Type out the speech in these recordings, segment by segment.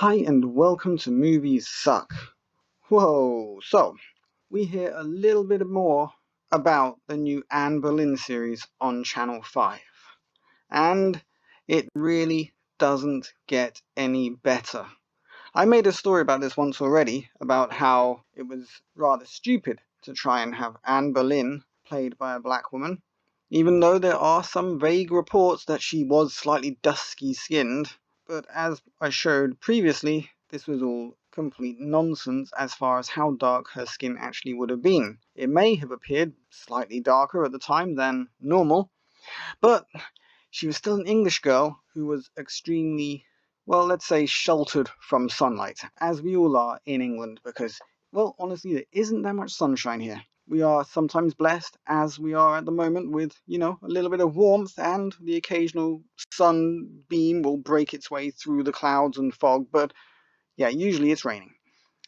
Hi and welcome to Movies Suck. Whoa, so we hear a little bit more about the new Anne Boleyn series on Channel 5. And it really doesn't get any better. I made a story about this once already, about how it was rather stupid to try and have Anne Boleyn played by a black woman, even though there are some vague reports that she was slightly dusky-skinned. But as I showed previously, this was all complete nonsense as far as how dark her skin actually would have been. It may have appeared slightly darker at the time than normal, but she was still an English girl who was extremely, well, let's say, sheltered from sunlight, as we all are in England, because, well, honestly, there isn't that much sunshine here. We are sometimes blessed, as we are at the moment, with, a little bit of warmth, and the occasional sunbeam will break its way through the clouds and fog, but yeah, usually it's raining.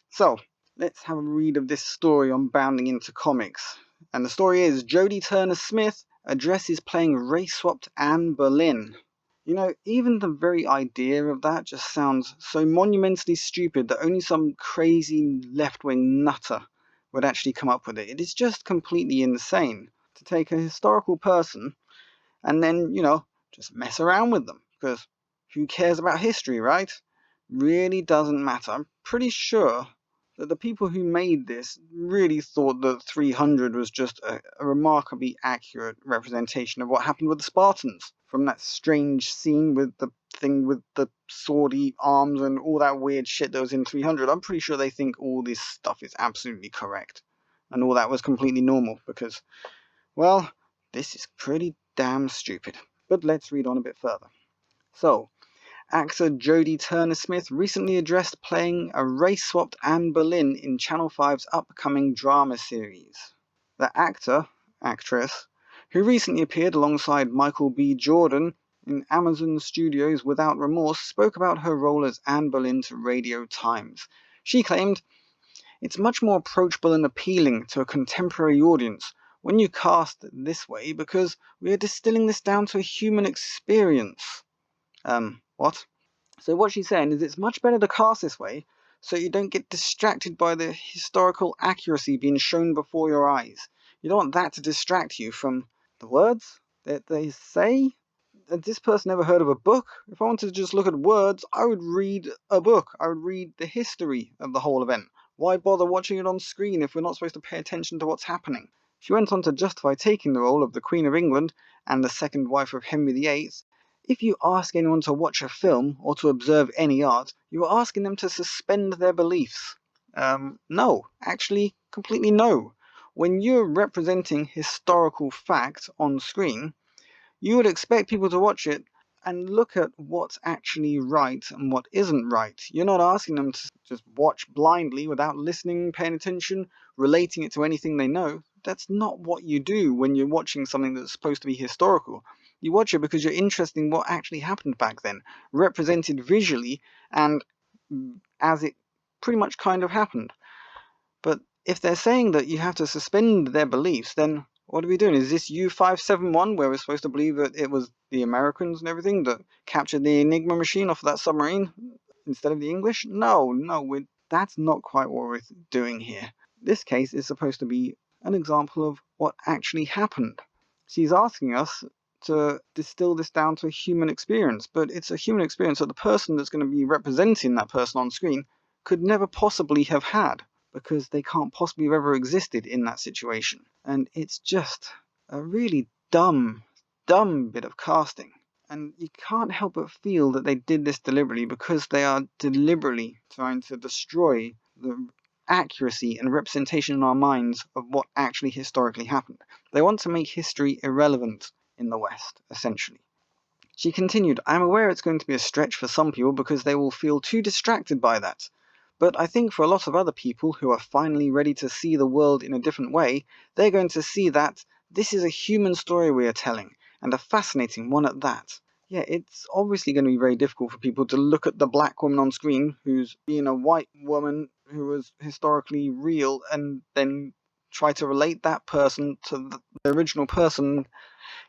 So, let's have a read of this story on Bounding into Comics. And the story is Jodie Turner-Smith addresses playing race-swapped Anne Boleyn. Even the very idea of that just sounds so monumentally stupid that only some crazy left-wing nutter would actually come up with it. It is just completely insane to take a historical person and then, just mess around with them. Because who cares about history, right? Really doesn't matter. I'm pretty sure that the people who made this really thought that 300 was just a remarkably accurate representation of what happened with the Spartans. From that strange scene with the thing with the swordy arms and all that weird shit that was in 300, I'm pretty sure they think all this stuff is absolutely correct. And all that was completely normal because, well, this is pretty damn stupid. But let's read on a bit further. So, actor Jodie Turner-Smith recently addressed playing a race-swapped Anne Boleyn in Channel 5's upcoming drama series. The actress, who recently appeared alongside Michael B. Jordan in Amazon Studios' Without Remorse, spoke about her role as Anne Boleyn to Radio Times. She claimed, "It's much more approachable and appealing to a contemporary audience when you cast it this way because we are distilling this down to a human experience." What? So what she's saying is it's much better to cast this way so you don't get distracted by the historical accuracy being shown before your eyes. You don't want that to distract you from the words that they say. Has this person ever heard of a book? If I wanted to just look at words, I would read a book. I would read the history of the whole event. Why bother watching it on screen if we're not supposed to pay attention to what's happening? She went on to justify taking the role of the Queen of England and the second wife of Henry VIII. If you ask anyone to watch a film or to observe any art, you are asking them to suspend their beliefs. No. Actually, completely no. When you're representing historical fact on screen, you would expect people to watch it and look at what's actually right and what isn't right. You're not asking them to just watch blindly without listening, paying attention, relating it to anything they know. That's not what you do when you're watching something that's supposed to be historical. You watch it because you're interested in what actually happened back then, represented visually and as it pretty much kind of happened. But if they're saying that you have to suspend their beliefs, then what are we doing? Is this U-571 where we're supposed to believe that it was the Americans and everything that captured the Enigma machine off of that submarine instead of the English? No, that's not quite what we're doing here. This case is supposed to be an example of what actually happened. She's asking us to distill this down to a human experience, but it's a human experience that the person that's going to be representing that person on screen could never possibly have had, because they can't possibly have ever existed in that situation. And it's just a really dumb bit of casting. And you can't help but feel that they did this deliberately because they are deliberately trying to destroy the accuracy and representation in our minds of what actually historically happened. They want to make history irrelevant in the West, essentially. She continued, "I'm aware it's going to be a stretch for some people because they will feel too distracted by that. But I think for a lot of other people who are finally ready to see the world in a different way, they're going to see that this is a human story we are telling, and a fascinating one at that." Yeah, it's obviously going to be very difficult for people to look at the black woman on screen who's being a white woman who was historically real and then try to relate that person to the original person.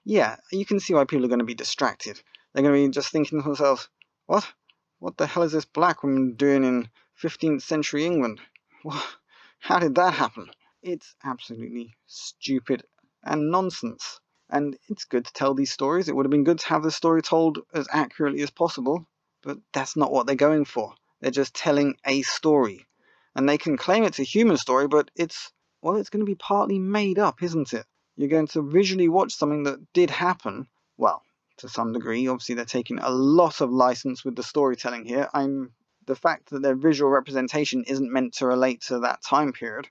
Yeah, you can see why people are going to be distracted. They're going to be just thinking to themselves, what What the hell is this black woman doing in 15th century England? How did that happen? It's absolutely stupid and nonsense. And it's good to tell these stories. It would have been good to have the story told as accurately as possible, but that's not what they're going for. They're just telling a story. And they can claim it's a human story, but it's going to be partly made up, isn't it? You're going to visually watch something that did happen. Well, to some degree. Obviously, they're taking a lot of license with the storytelling here. The fact that their visual representation isn't meant to relate to that time period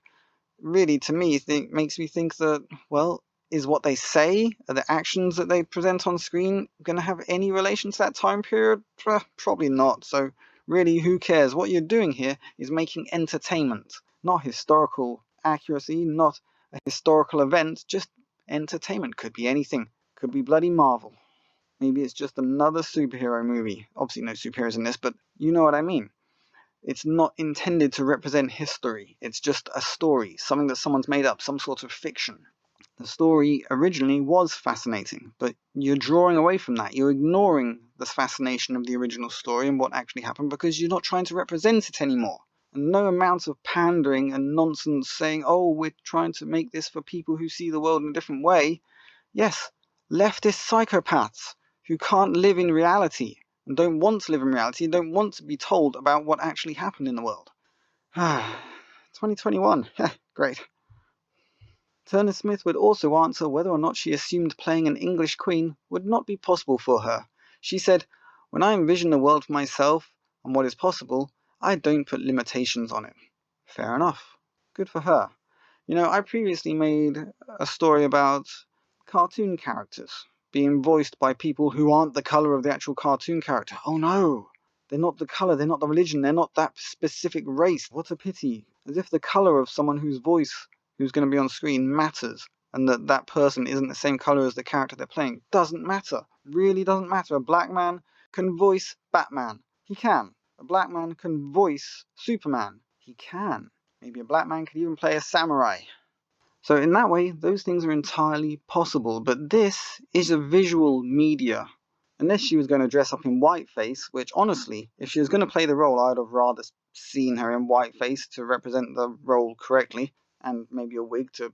really, to me, makes me think that, well, is what they say, are the actions that they present on screen, going to have any relation to that time period? Probably not. So really, who cares? What you're doing here is making entertainment, not historical accuracy, not a historical event, just entertainment. Could be anything. Could be bloody Marvel. Maybe it's just another superhero movie. Obviously no superheroes in this, but you know what I mean. It's not intended to represent history. It's just a story, something that someone's made up, some sort of fiction. The story originally was fascinating, but you're drawing away from that. You're ignoring the fascination of the original story and what actually happened because you're not trying to represent it anymore. And no amount of pandering and nonsense saying, oh, we're trying to make this for people who see the world in a different way. Yes, leftist psychopaths who can't live in reality and don't want to live in reality and don't want to be told about what actually happened in the world. 2021. Great. Turner Smith would also answer whether or not she assumed playing an English queen would not be possible for her. She said, "When I envision the world for myself and what is possible, I don't put limitations on it." Fair enough. Good for her. I previously made a story about cartoon characters being voiced by people who aren't the colour of the actual cartoon character. Oh no! They're not the colour, they're not the religion, they're not that specific race. What a pity. As if the colour of someone whose voice, who's going to be on screen, matters, and that person isn't the same colour as the character they're playing. Doesn't matter. Really doesn't matter. A black man can voice Batman. He can. A black man can voice Superman. He can. Maybe a black man could even play a samurai. So in that way, those things are entirely possible. But this is a visual media. Unless she was going to dress up in whiteface, which honestly, if she was going to play the role, I'd have rather seen her in whiteface to represent the role correctly, and maybe a wig to,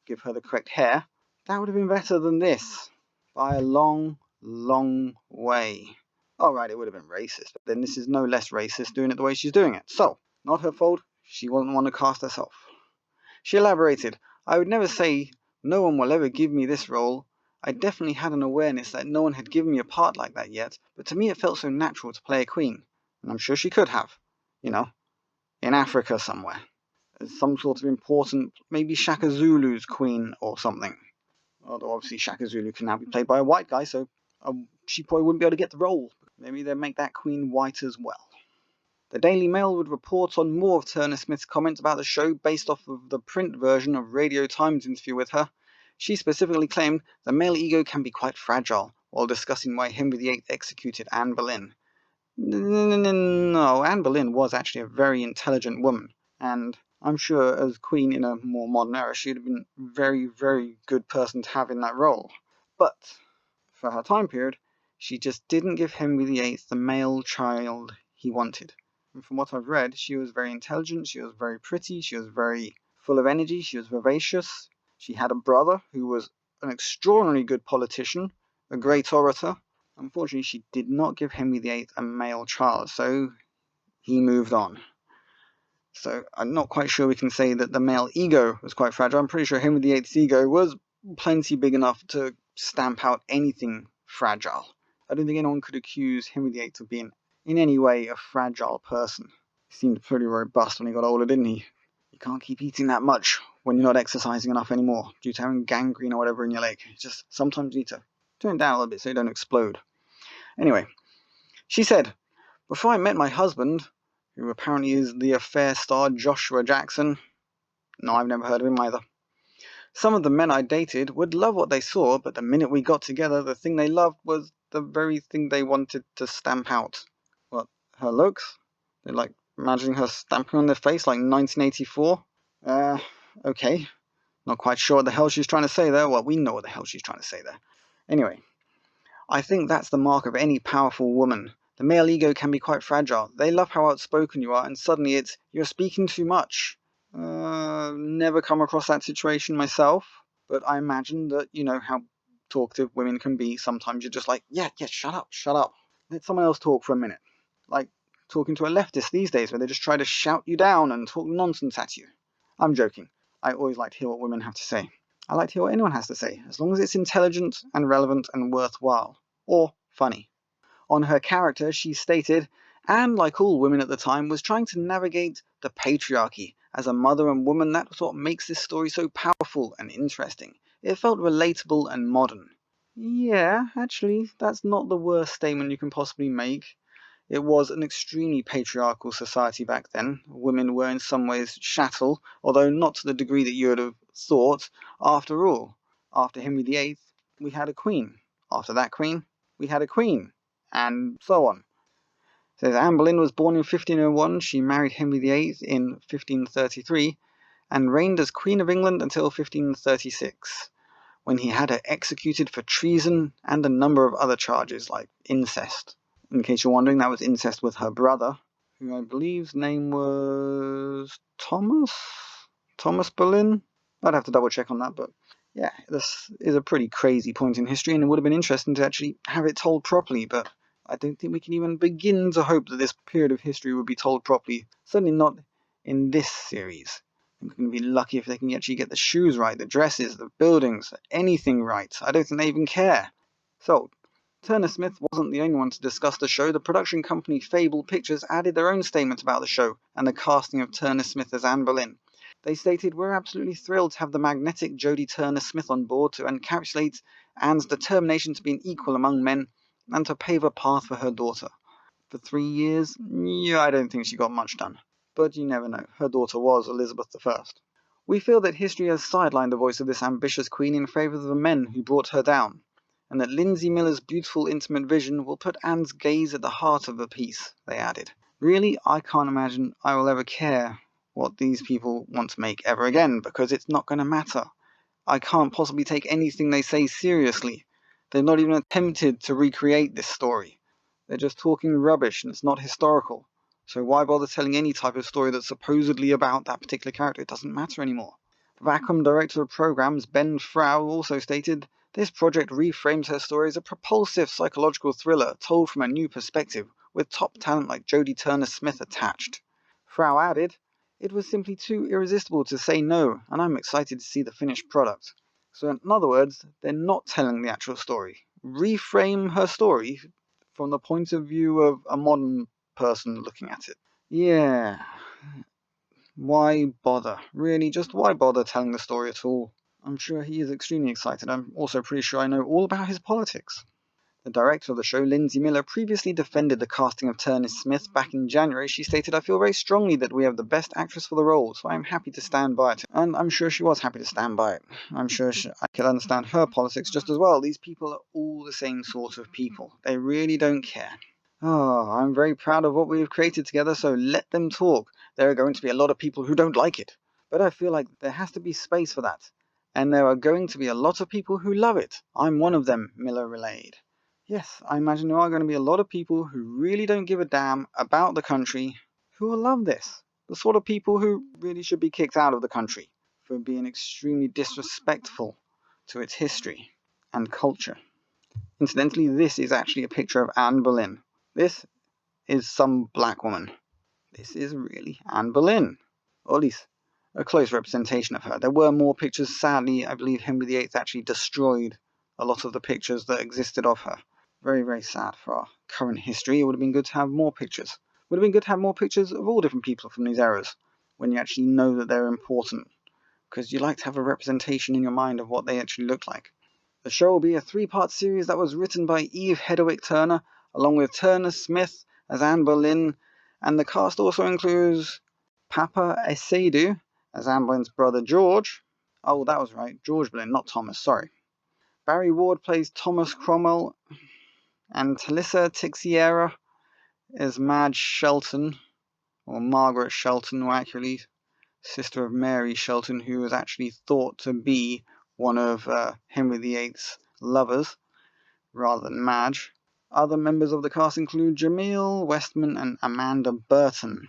give her the correct hair. That would have been better than this. By a long, long way. Alright, it would have been racist, but then this is no less racist doing it the way she's doing it. So, not her fault, she wasn't one to cast herself. She elaborated, "I would never say no one will ever give me this role. I definitely had an awareness that no one had given me a part like that yet, but to me it felt so natural to play a queen. And I'm sure she could have. In Africa somewhere. As some sort of important, maybe Shaka Zulu's queen or something. Although obviously Shaka Zulu can now be played by a white guy, so she probably wouldn't be able to get the role. Maybe they'd make that queen white as well." The Daily Mail would report on more of Turner Smith's comments about the show based off of the print version of Radio Times' interview with her. She specifically claimed the male ego can be quite fragile, while discussing why Henry VIII executed Anne Boleyn. No, Anne Boleyn was actually a very intelligent woman, and I'm sure as queen in a more modern era, she'd have been a very, very good person to have in that role. But for her time period, she just didn't give Henry VIII the male child he wanted. And from what I've read, she was very intelligent, she was very pretty, she was very full of energy, she was vivacious. She had a brother who was an extraordinarily good politician, a great orator. Unfortunately, she did not give Henry VIII a male child, so he moved on. So I'm not quite sure we can say that the male ego was quite fragile. I'm pretty sure Henry VIII's ego was plenty big enough to stamp out anything fragile. I don't think anyone could accuse Henry VIII of being in any way a fragile person. He seemed pretty robust when he got older, didn't he? You can't keep eating that much when you're not exercising enough anymore due to having gangrene or whatever in your leg. Just sometimes you need to turn it down a little bit so you don't explode. Anyway, she said, "Before I met my husband, who apparently is the affair star Joshua Jackson," no, I've never heard of him either, "some of the men I dated would love what they saw, but the minute we got together, the thing they loved was the very thing they wanted to stamp out." What, her looks? They're like imagining her stamping on their face like 1984? Okay. Not quite sure what the hell she's trying to say there. Well, we know what the hell she's trying to say there. Anyway, "I think that's the mark of any powerful woman, The male ego can be quite fragile. They love how outspoken you are, and suddenly it's, you're speaking too much. Never come across that situation myself, but I imagine that you know how talkative women can be. Sometimes you're just like, yeah, shut up. Let someone else talk for a minute. Like talking to a leftist these days where they just try to shout you down and talk nonsense at you. I'm joking. I always like to hear what women have to say. I like to hear what anyone has to say, as long as it's intelligent and relevant and worthwhile. Or funny. On her character, she stated, Anne, like all women at the time, was trying to navigate the patriarchy. As a mother and woman, that's what makes this story so powerful and interesting. It felt relatable and modern. Yeah, actually, that's not the worst statement you can possibly make. It was an extremely patriarchal society back then. Women were in some ways chattel, although not to the degree that you would have thought. After all, after Henry VIII, we had a queen. After that queen, we had a queen. And so on. It says Anne Boleyn was born in 1501. She married Henry VIII in 1533 and reigned as Queen of England until 1536, when he had her executed for treason and a number of other charges like incest. In case you're wondering, that was incest with her brother, who I believe's name was Thomas Boleyn. I'd have to double check on that, but yeah, this is a pretty crazy point in history, and it would have been interesting to actually have it told properly, but I don't think we can even begin to hope that this period of history would be told properly. Certainly not in this series. I think we're going to be lucky if they can actually get the shoes right, the dresses, the buildings, anything right. I don't think they even care. So, Turner Smith wasn't the only one to discuss the show. The production company Fable Pictures added their own statement about the show and the casting of Turner Smith as Anne Boleyn. They stated, we're absolutely thrilled to have the magnetic Jodie Turner Smith on board to encapsulate Anne's determination to be an equal among men and to pave a path for her daughter. For 3 years, yeah, I don't think she got much done. But you never know. Her daughter was Elizabeth I. We feel that history has sidelined the voice of this ambitious queen in favour of the men who brought her down, and that Lindsay Miller's beautiful intimate vision will put Anne's gaze at the heart of the piece, they added. Really, I can't imagine I will ever care what these people want to make ever again, because it's not going to matter. I can't possibly take anything they say seriously. They've not even attempted to recreate this story. They're just talking rubbish and it's not historical. So why bother telling any type of story that's supposedly about that particular character? It doesn't matter anymore. Vacuum director of programs Ben Frau also stated, this project reframes her story as a propulsive psychological thriller told from a new perspective, with top talent like Jodie Turner Smith attached. Frau added, it was simply too irresistible to say no, and I'm excited to see the finished product. So in other words, they're not telling the actual story. Reframe her story from the point of view of a modern person looking at it. Yeah. Why bother? Really, just why bother telling the story at all? I'm sure he is extremely excited. I'm also pretty sure I know all about his politics. The director of the show, Lindsay Miller, previously defended the casting of Turner Smith back in January. She stated, I feel very strongly that we have the best actress for the role, so I'm happy to stand by it. And I'm sure she was happy to stand by it. I'm sure I could understand her politics just as well. These people are all the same sort of people. They really don't care. Oh, I'm very proud of what we've created together, so let them talk. There are going to be a lot of people who don't like it. But I feel like there has to be space for that. And there are going to be a lot of people who love it. I'm one of them, Miller relayed. Yes, I imagine there are going to be a lot of people who really don't give a damn about the country who will love this. The sort of people who really should be kicked out of the country for being extremely disrespectful to its history and culture. Incidentally, this is actually a picture of Anne Boleyn. This is some black woman. This is really Anne Boleyn. Or at least a close representation of her. There were more pictures. Sadly, I believe Henry VIII actually destroyed a lot of the pictures that existed of her. Very, very sad for our current history. It would have been good to have more pictures. It would have been good to have more pictures of all different people from these eras when you actually know that they're important. Because you like to have a representation in your mind of what they actually look like. The show will be a 3-part series that was written by Eve Hedderwick Turner, along with Turner Smith as Anne Boleyn, and the cast also includes Papa Esedu as Anne Boleyn's brother George. Oh, that was right, George Boleyn, not Thomas, sorry. Barry Ward plays Thomas Cromwell, and Talissa Tixiera as Madge Shelton, or Margaret Shelton, more accurately, sister of Mary Shelton, who was actually thought to be one of Henry VIII's lovers, rather than Madge. Other members of the cast include Jamil Westman and Amanda Burton.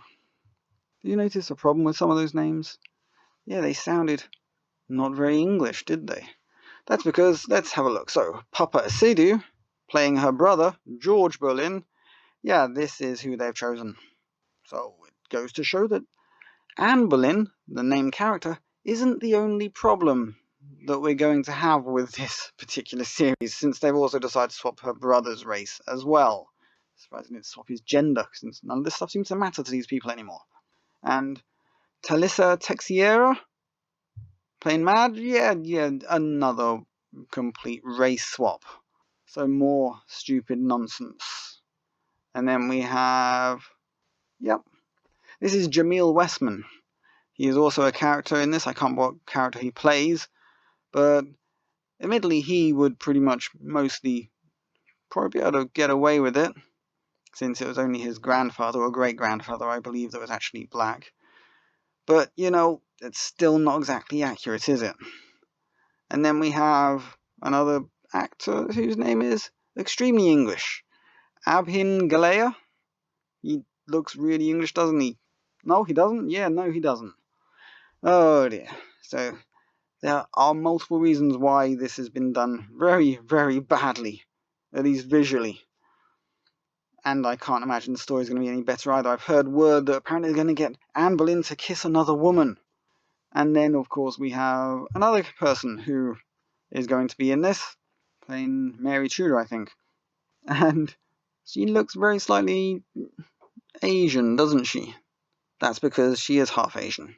Did you notice a problem with some of those names? Yeah, they sounded not very English, did they? That's because, let's have a look. So, Papa Asidhu, playing her brother, George Boleyn. Yeah, this is who they've chosen. So, it goes to show that Anne Boleyn, the named character, isn't the only problem that we're going to have with this particular series, since they've also decided to swap her brother's race as well. Surprisingly, to swap his gender, since none of this stuff seems to matter to these people anymore. And Talissa Texiera, playing Mad, yeah, another complete race swap. So more stupid nonsense. And then we have, this is Jamil Westman. He is also a character in this. I can't remember what character he plays, but admittedly he would pretty much mostly probably be able to get away with it, since it was only his grandfather or great-grandfather, I believe, that was actually black. But, it's still not exactly accurate, is it? And then we have another actor whose name is extremely English. Abhin Galea. He looks really English, doesn't he? No, he doesn't? Yeah, no, he doesn't. Oh dear. So, there are multiple reasons why this has been done very, very badly, at least visually. And I can't imagine the story's going to be any better either. I've heard word that apparently they're going to get Anne Boleyn to kiss another woman. And then, of course, we have another person who is going to be in this, playing Mary Tudor, I think. And she looks very slightly Asian, doesn't she? That's because she is half Asian.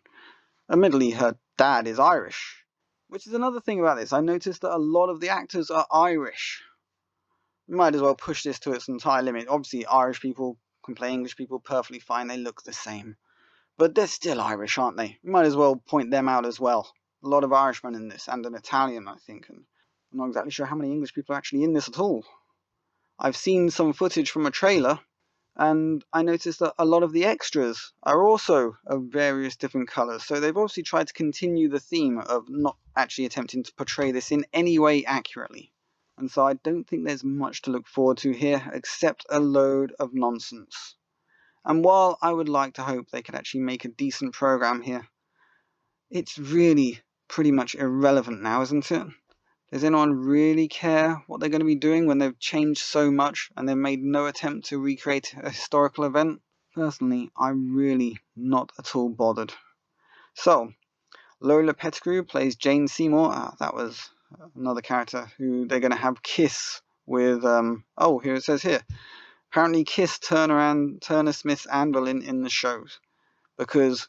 Admittedly, her dad is Irish. Which is another thing about this. I noticed that a lot of the actors are Irish. You might as well push this to its entire limit. Obviously, Irish people can play English people perfectly fine. They look the same. But they're still Irish, aren't they? You might as well point them out as well. A lot of Irishmen in this, and an Italian, I think. And I'm not exactly sure how many English people are actually in this at all. I've seen some footage from a trailer, and I noticed that a lot of the extras are also of various different colours. So they've obviously tried to continue the theme of not actually attempting to portray this in any way accurately. And so I don't think there's much to look forward to here, except a load of nonsense. And while I would like to hope they could actually make a decent program here, it's really pretty much irrelevant now, isn't it? Does anyone really care what they're going to be doing when they've changed so much and they've made no attempt to recreate a historical event? Personally, I'm really not at all bothered. So, Lola Pettigrew plays Jane Seymour. That was another character who they're going to have kiss with, here it says here. Apparently kiss Turner Smith's Anne Boleyn in the shows. Because,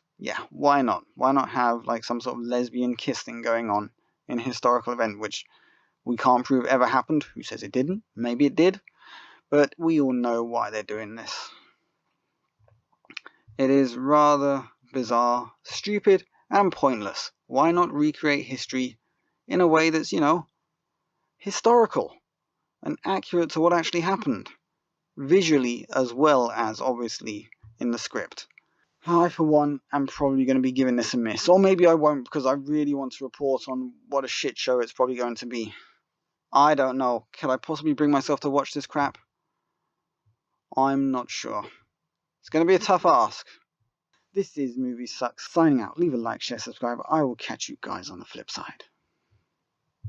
why not? Why not have like some sort of lesbian kiss thing going on in a historical event, which we can't prove ever happened? Who says it didn't? Maybe it did. But we all know why they're doing this. It is rather bizarre, stupid, and pointless. Why not recreate history in a way that's, historical and accurate to what actually happened? Visually as well as, obviously, in the script. I, for one, am probably going to be giving this a miss. Or maybe I won't, because I really want to report on what a shit show it's probably going to be. I don't know. Can I possibly bring myself to watch this crap? I'm not sure. It's going to be a tough ask. This is Movie Sucks, signing out. Leave a like, share, subscribe. I will catch you guys on the flip side.